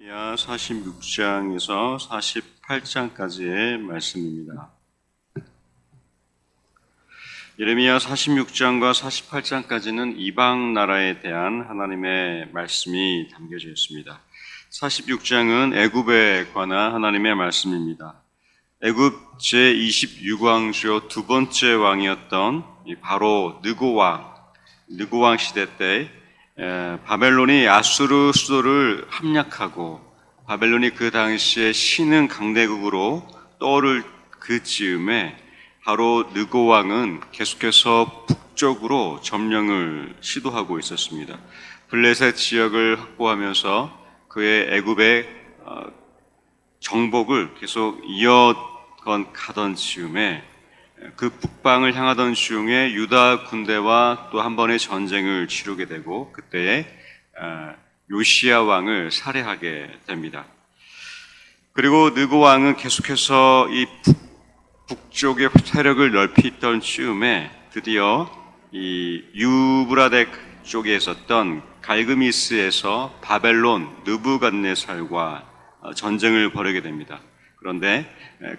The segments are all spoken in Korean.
예레미야 46장에서 48장까지의 말씀입니다. 예레미야 46장과 48장까지는 이방 나라에 대한 하나님의 말씀이 담겨져 있습니다. 46장은 애굽에 관한 하나님의 말씀입니다. 애굽 제26왕 중 두 번째 왕이었던 바로 느고왕 시대 때 바벨론이 아수르 수도를 함락하고 바벨론이 그 당시에 신흥 강대국으로 떠오를 그 즈음에 바로 느고 왕은 계속해서 북쪽으로 점령을 시도하고 있었습니다. 블레셋 지역을 확보하면서 그의 애굽의 정복을 계속 이어가던 즈음에 그 북방을 향하던 중에 유다 군대와 또 한 번의 전쟁을 치르게 되고 그때에 요시야 왕을 살해하게 됩니다. 그리고 느고 왕은 계속해서 이 북쪽의 세력을 넓히던 즈음에 드디어 이 유브라데 쪽에 있었던 갈그미스에서 바벨론 느부갓네살과 전쟁을 벌이게 됩니다. 그런데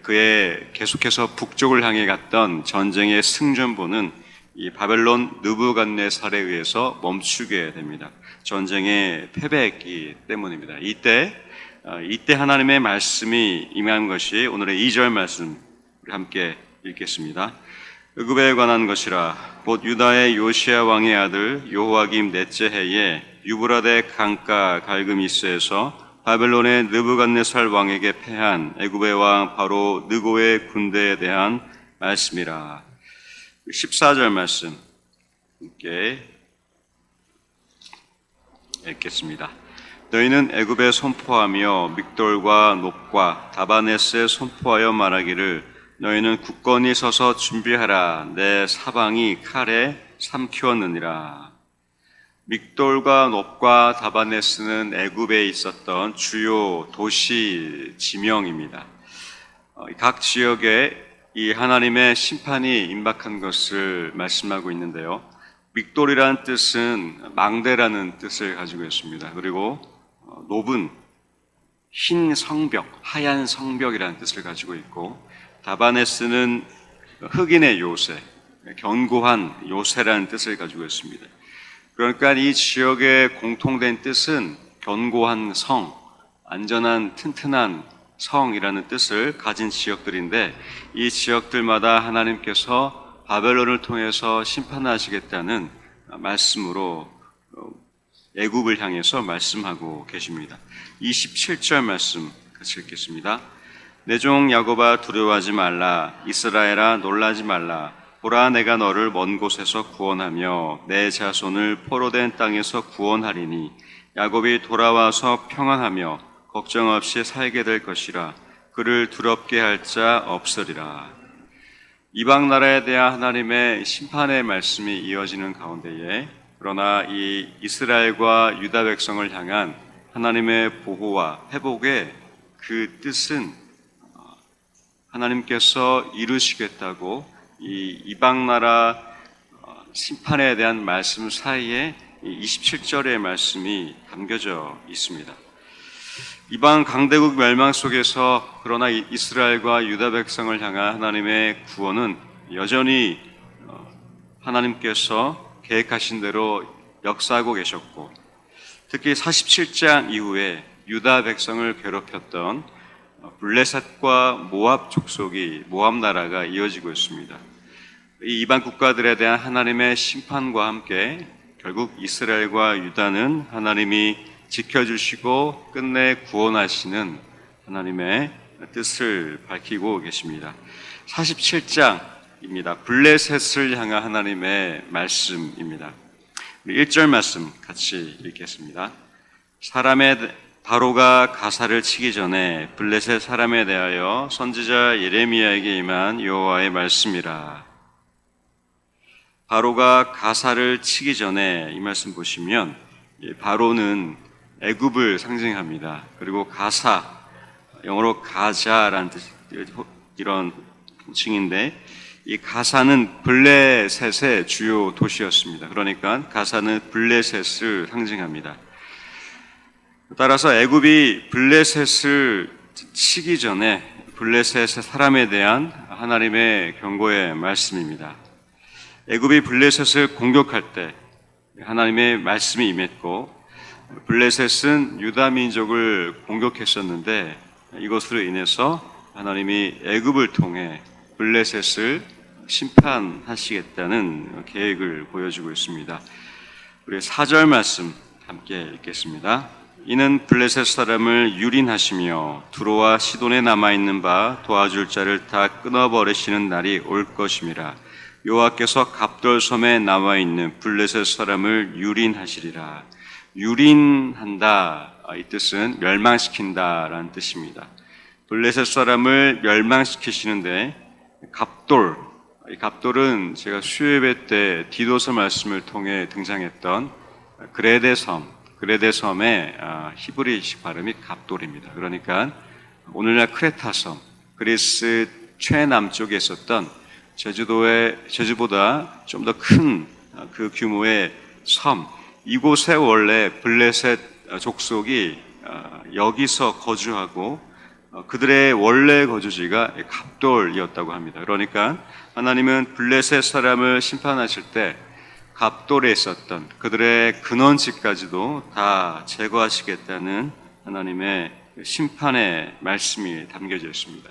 그의 계속해서 북쪽을 향해 갔던 전쟁의 승전보는 이 바벨론 느부갓네살에 의해서 멈추게 됩니다. 전쟁의 패배했기 때문입니다. 이때 하나님의 말씀이 임한 것이 오늘의 2절 말씀 우리 함께 읽겠습니다. 애굽에 관한 것이라 곧 유다의 요시야 왕의 아들 여호야김 넷째 해에 유브라데 강가 갈그미스에서 바벨론의 느부갓네살 왕에게 패한 애굽의 왕 바로 느고의 군대에 대한 말씀이라. 14절 말씀 함께 읽겠습니다. 너희는 애굽에 선포하며 믹돌과 놉과 다바네스에 선포하여 말하기를 너희는 굳건히 서서 준비하라. 내 사방이 칼에 삼키었느니라. 믹돌과 놉과 다바네스는 애굽에 있었던 주요 도시 지명입니다. 각 지역에 이 하나님의 심판이 임박한 것을 말씀하고 있는데요. 믹돌이라는 뜻은 망대라는 뜻을 가지고 있습니다. 그리고 놉은 흰 성벽, 하얀 성벽이라는 뜻을 가지고 있고 다바네스는 흑인의 요새, 견고한 요새라는 뜻을 가지고 있습니다. 그러니까 이 지역의 공통된 뜻은 견고한 성, 안전한 튼튼한 성이라는 뜻을 가진 지역들인데 이 지역들마다 하나님께서 바벨론을 통해서 심판하시겠다는 말씀으로 애굽을 향해서 말씀하고 계십니다. 27절 말씀 같이 읽겠습니다. 내 종 야곱아 두려워하지 말라. 이스라엘아 놀라지 말라. 보라 내가 너를 먼 곳에서 구원하며 내 자손을 포로된 땅에서 구원하리니 야곱이 돌아와서 평안하며 걱정 없이 살게 될 것이라. 그를 두렵게 할 자 없으리라. 이방 나라에 대한 하나님의 심판의 말씀이 이어지는 가운데에 그러나 이 이스라엘과 유다 백성을 향한 하나님의 보호와 회복의 그 뜻은 하나님께서 이루시겠다고 이 이방 나라 심판에 대한 말씀 사이에 27절의 말씀이 담겨져 있습니다. 이방 강대국 멸망 속에서 그러나 이스라엘과 유다 백성을 향한 하나님의 구원은 여전히 하나님께서 계획하신 대로 역사하고 계셨고 특히 47장 이후에 유다 백성을 괴롭혔던 블레셋과 모압 족속이 모압 나라가 이어지고 있습니다. 이 이방 국가들에 대한 하나님의 심판과 함께 결국 이스라엘과 유다는 하나님이 지켜주시고 끝내 구원하시는 하나님의 뜻을 밝히고 계십니다. 47장입니다. 블레셋을 향한 하나님의 말씀입니다. 1절 말씀 같이 읽겠습니다. 바로가 가사를 치기 전에 블레셋 사람에 대하여 선지자 예레미야에게 임한 여호와의 말씀이라. 바로가 가사를 치기 전에 이 말씀 보시면 바로는 애굽을 상징합니다. 그리고 가사, 영어로 가자라는 뜻, 이런 칭인데 이 가사는 블레셋의 주요 도시였습니다. 그러니까 가사는 블레셋을 상징합니다. 따라서 애굽이 블레셋을 치기 전에 블레셋의 사람에 대한 하나님의 경고의 말씀입니다. 애굽이 블레셋을 공격할 때 하나님의 말씀이 임했고, 블레셋은 유다 민족을 공격했었는데 이것으로 인해서 하나님이 애굽을 통해 블레셋을 심판하시겠다는 계획을 보여주고 있습니다. 우리 4절 말씀 함께 읽겠습니다. 이는 블레셋 사람을 유린하시며 두로와 시돈에 남아있는 바 도와줄 자를 다 끊어버리시는 날이 올 것임이라. 여호와께서 갑돌섬에 남아있는 블레셋 사람을 유린하시리라. 유린한다, 이 뜻은 멸망시킨다라는 뜻입니다. 블레셋 사람을 멸망시키시는데 갑돌, 이 갑돌은 제가 수요예배 때 디도서 말씀을 통해 등장했던 그레데섬의 히브리식 발음이 갑돌입니다. 그러니까 오늘날 크레타섬, 그리스 최남쪽에 있었던 제주보다 좀 더 큰 그 규모의 섬, 이곳에 원래 블레셋 족속이 여기서 거주하고 그들의 원래 거주지가 갑돌이었다고 합니다. 그러니까 하나님은 블레셋 사람을 심판하실 때 갑돌에 있었던 그들의 근원지까지도 다 제거하시겠다는 하나님의 심판의 말씀이 담겨져 있습니다.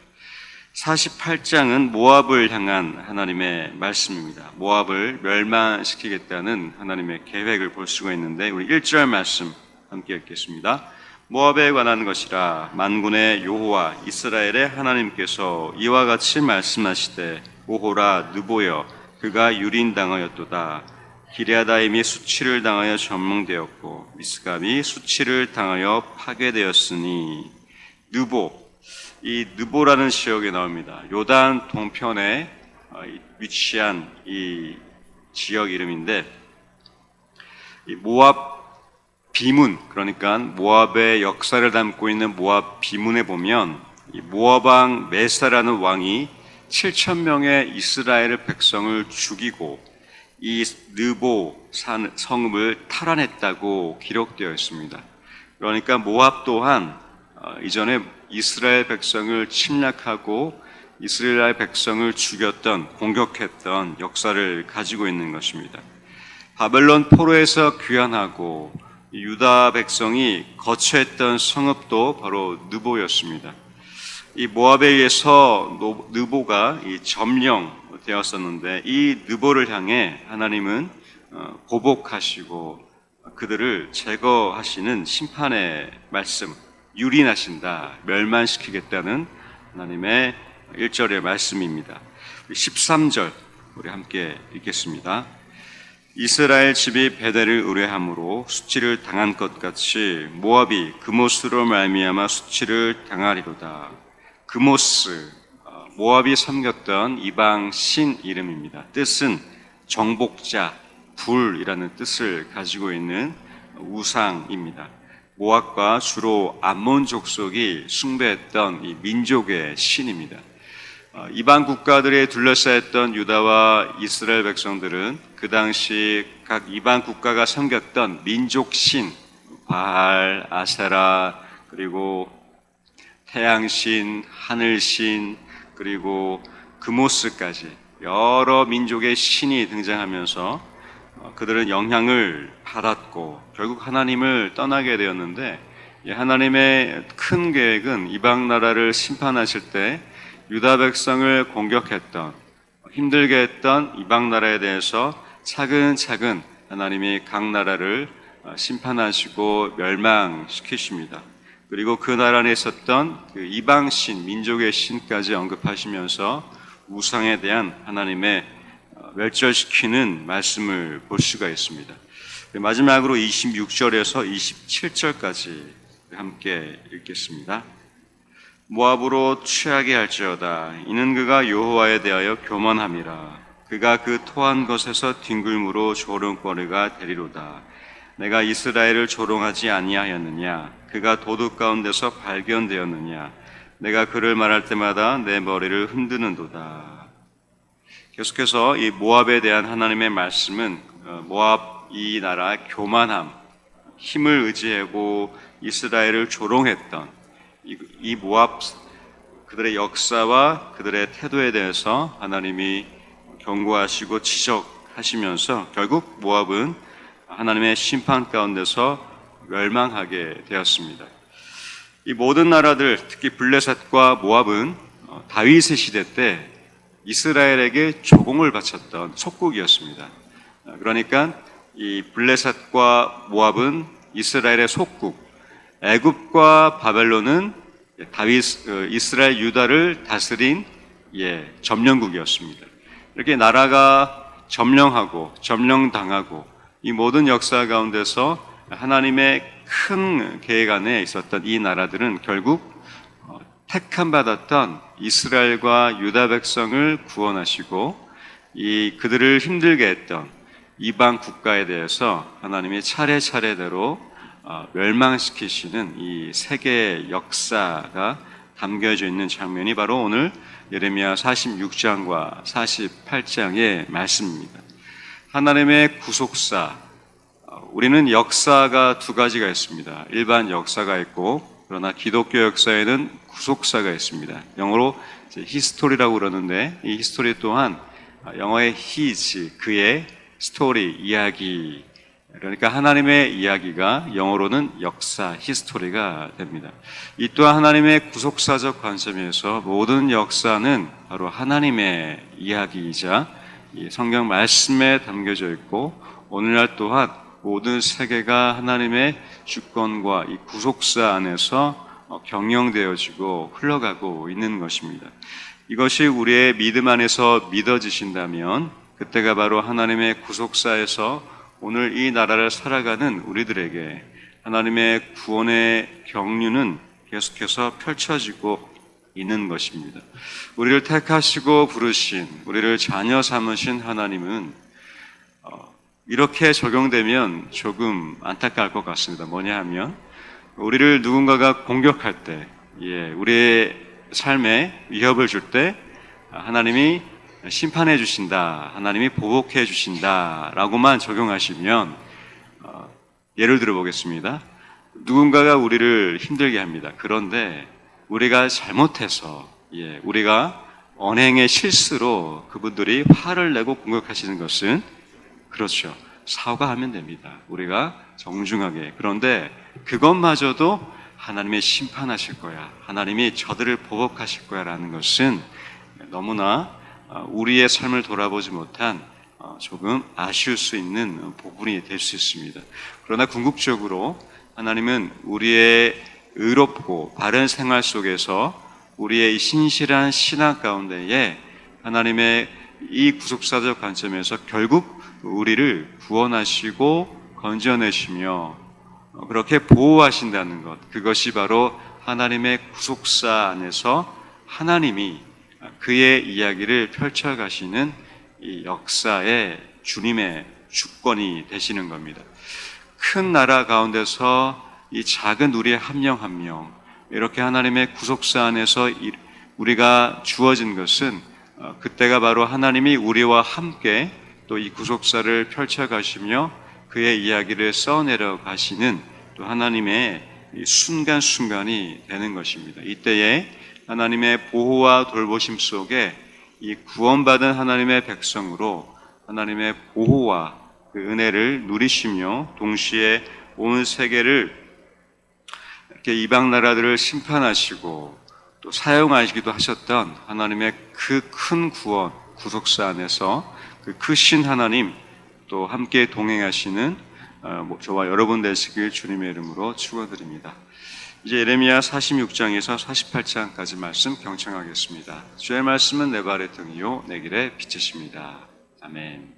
48장은 모압을 향한 하나님의 말씀입니다. 모압을 멸망시키겠다는 하나님의 계획을 볼 수가 있는데, 우리 1절 말씀 함께 읽겠습니다. 모압에 관한 것이라. 만군의 여호와 이스라엘의 하나님께서 이와 같이 말씀하시되, 오호라 느보여 그가 유린당하였도다. 기레아다임이 수치를 당하여 점령되었고 미스갑이 수치를 당하여 파괴되었으니. 느보, 이 느보라는 지역에 나옵니다. 요단 동편에 위치한 이 지역 이름인데, 이 모압 비문, 그러니까 모압의 역사를 담고 있는 모압 비문에 보면 이 모압 왕 메사라는 왕이 7,000명의 이스라엘 백성을 죽이고 이 느보 성읍을 탈환했다고 기록되어 있습니다. 그러니까 모압 또한 이전에 이스라엘 백성을 침략하고 이스라엘 백성을 죽였던, 공격했던 역사를 가지고 있는 것입니다. 바벨론 포로에서 귀환하고 유다 백성이 거처했던 성읍도 바로 느보였습니다. 이 모압에 의해서 느보가 점령되었었는데, 이 느보를 향해 하나님은 보복하시고 그들을 제거하시는 심판의 말씀, 유린하신다, 멸망시키겠다는 하나님의 1절의 말씀입니다. 13절 우리 함께 읽겠습니다. 이스라엘 집이 베델을 의뢰함으로 수치를 당한 것 같이 모압이 그모스로 말미암아 수치를 당하리로다. 그모스, 모압이 섬겼던 이방 신 이름입니다. 뜻은 정복자, 불이라는 뜻을 가지고 있는 우상입니다. 모압과 주로 암몬 족속이 숭배했던 이 민족의 신입니다. 이방 국가들에 둘러싸였던 유다와 이스라엘 백성들은 그 당시 각 이방 국가가 섬겼던 민족 신, 바알, 아세라, 그리고 태양신, 하늘신, 그리고 그모스까지 여러 민족의 신이 등장하면서 그들은 영향을 받았고 결국 하나님을 떠나게 되었는데, 하나님의 큰 계획은 이방 나라를 심판하실 때 유다 백성을 공격했던, 힘들게 했던 이방 나라에 대해서 차근차근 하나님이 각 나라를 심판하시고 멸망시키십니다. 그리고 그 나라 안에 있었던 그 이방 신, 민족의 신까지 언급하시면서 우상에 대한 하나님의 멸절시키는 말씀을 볼 수가 있습니다. 마지막으로 26절에서 27절까지 함께 읽겠습니다. 모압으로 취하게 할지어다. 이는 그가 여호와에 대하여 교만함이라. 그가 그 토한 것에서 뒹굴므로 조롱거리가 되리로다. 내가 이스라엘을 조롱하지 아니하였느냐? 그가 도둑 가운데서 발견되었느냐? 내가 그를 말할 때마다 내 머리를 흔드는도다. 계속해서 이 모압에 대한 하나님의 말씀은 모압 이 나라 교만함, 힘을 의지하고 이스라엘을 조롱했던 이 모압 그들의 역사와 그들의 태도에 대해서 하나님이 경고하시고 지적하시면서 결국 모압은 하나님의 심판 가운데서 멸망하게 되었습니다. 이 모든 나라들, 특히 블레셋과 모압은 다윗의 시대 때 이스라엘에게 조공을 바쳤던 속국이었습니다. 그러니까 이 블레셋과 모압은 이스라엘의 속국, 애굽과 바벨론은 이스라엘 유다를 다스린 점령국이었습니다. 이렇게 나라가 점령하고 점령당하고 이 모든 역사 가운데서 하나님의 큰 계획 안에 있었던 이 나라들은 결국 택함 받았던 이스라엘과 유다 백성을 구원하시고 그들을 힘들게 했던 이방 국가에 대해서 하나님이 차례차례대로 멸망시키시는 이 세계의 역사가 담겨져 있는 장면이 바로 오늘 예레미야 46장과 48장의 말씀입니다. 하나님의 구속사, 우리는 역사가 두 가지가 있습니다. 일반 역사가 있고 그러나 기독교 역사에는 구속사가 있습니다. 영어로 히스토리라고 그러는데 이 히스토리 또한 영어의 his, 그의 스토리, 이야기, 그러니까 하나님의 이야기가 영어로는 역사, 히스토리가 됩니다. 이 또한 하나님의 구속사적 관점에서 모든 역사는 바로 하나님의 이야기이자 성경 말씀에 담겨져 있고 오늘날 또한 모든 세계가 하나님의 주권과 이 구속사 안에서 경영되어지고 흘러가고 있는 것입니다. 이것이 우리의 믿음 안에서 믿어지신다면 그때가 바로 하나님의 구속사에서 오늘 이 나라를 살아가는 우리들에게 하나님의 구원의 경륜은 계속해서 펼쳐지고 있는 것입니다. 우리를 택하시고 부르신, 우리를 자녀 삼으신 하나님은 이렇게 적용되면 조금 안타까울 것 같습니다. 뭐냐 하면 우리를 누군가가 공격할 때, 우리의 삶에 위협을 줄 때 하나님이 심판해 주신다, 하나님이 보복해 주신다 라고만 적용하시면 예를 들어 보겠습니다. 누군가가 우리를 힘들게 합니다. 그런데 우리가 잘못해서 우리가 언행의 실수로 그분들이 화를 내고 공격하시는 것은 그렇죠. 사과하면 됩니다. 우리가 정중하게. 그런데 그것마저도 하나님이 심판하실 거야, 하나님이 저들을 보복하실 거야 라는 것은 너무나 우리의 삶을 돌아보지 못한 조금 아쉬울 수 있는 부분이 될 수 있습니다. 그러나 궁극적으로 하나님은 우리의 의롭고 바른 생활 속에서 우리의 신실한 신앙 가운데에 하나님의 이 구속사적 관점에서 결국 우리를 구원하시고 건져내시며 그렇게 보호하신다는 것, 그것이 바로 하나님의 구속사 안에서 하나님이 그의 이야기를 펼쳐가시는 이 역사의 주님의 주권이 되시는 겁니다. 큰 나라 가운데서 이 작은 우리의 한 명 한 명, 이렇게 하나님의 구속사 안에서 우리가 주어진 것은 그때가 바로 하나님이 우리와 함께 또 이 구속사를 펼쳐가시며 그의 이야기를 써내려 가시는 또 하나님의 순간순간이 되는 것입니다. 이때에 하나님의 보호와 돌보심 속에 이 구원받은 하나님의 백성으로 하나님의 보호와 그 은혜를 누리시며 동시에 온 세계를 이렇게 이방 나라들을 심판하시고 또 사용하시기도 하셨던 하나님의 그 큰 구원, 구속사 안에서 그 크신 하나님 또 함께 동행하시는 저와 여러분 되시길 주님의 이름으로 축원드립니다. 이제 예레미야 46장에서 48장까지 말씀 경청하겠습니다. 주의 말씀은 내 발의 등이요 내 길의 빛이십니다. 아멘.